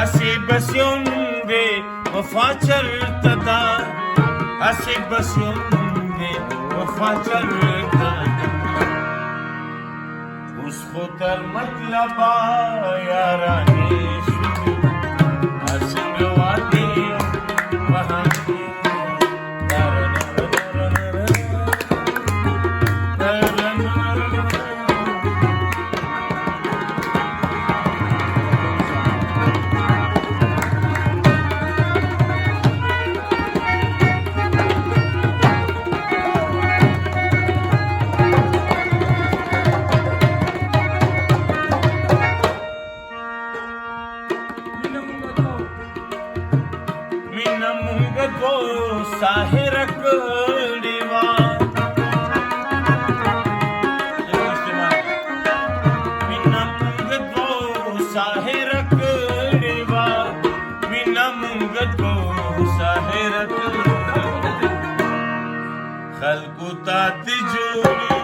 Asi basyonde wafa chartada, asi basyonde wafa chartada. Usko tar matlaba yarani shuru, asing wadi wahani. Mina munga ko sahirak diwa. Mina munga ko sahirak diwa. Mina munga ko sahirak diwa. Khalku ta tijuri.